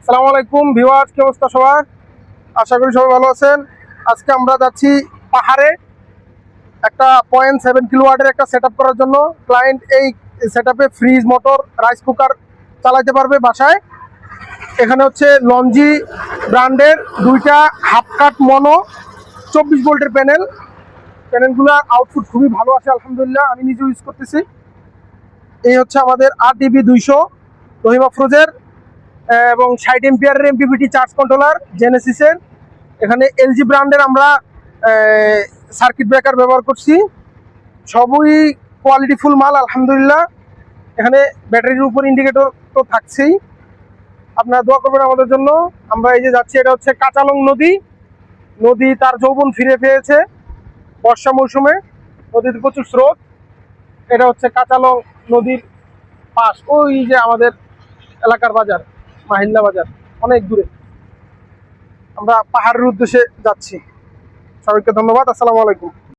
আসসালামু আলাইকুম ভিউয়ার্স, কি অবস্থা সবার? আশা করি সবাই ভালো আছেন। আজকে আমরা যাচ্ছি পাহাড়ে একটা 0.7 কিলোওয়াটের একটা সেট করার জন্য। ক্লায়েন্ট এই set fridge, motor, rice cooker চালাতে পারবে বাসায়। এখানে হচ্ছে লঞ্জি ব্র্যান্ডের দুইটা হাফ কাট মনো 24 ভোল্টের প্যানেলগুলো আউটপুট খুবই ভালো আছে আলহামদুলিল্লাহ, আমি নিজে ইউজ করতেছি। এই হচ্ছে আমাদের RDB 200 রহিমা ফ্রোজের এবং 60 এম্পিয়ারের MPPT চার্জ কন্ট্রোলার জেনেসিসের। এখানে LG ব্র্যান্ডের আমরা সার্কিট ব্রেকার ব্যবহার করছি। সবই কোয়ালিটিফুল মাল আলহামদুলিল্লাহ। এখানে ব্যাটারির উপর ইন্ডিকেটর তো থাকছেই। আপনারা দোয়া করবেন আমাদের জন্য। আমরা এই যে যাচ্ছি, এটা হচ্ছে কাঁচালং নদী তার যৌবন ফিরে পেয়েছে বর্ষা মৌসুমে। নদীতে প্রচুর স্রোত। এটা হচ্ছে কাঁচালং নদীর পাশ, ওই যে আমাদের এলাকার বাজার মাহিল্লা বাজার, অনেক দূরে। আমরা পাহাড়ের উদ্দেশ্যে যাচ্ছি। সবাইকে ধন্যবাদ। আসসালামু আলাইকুম।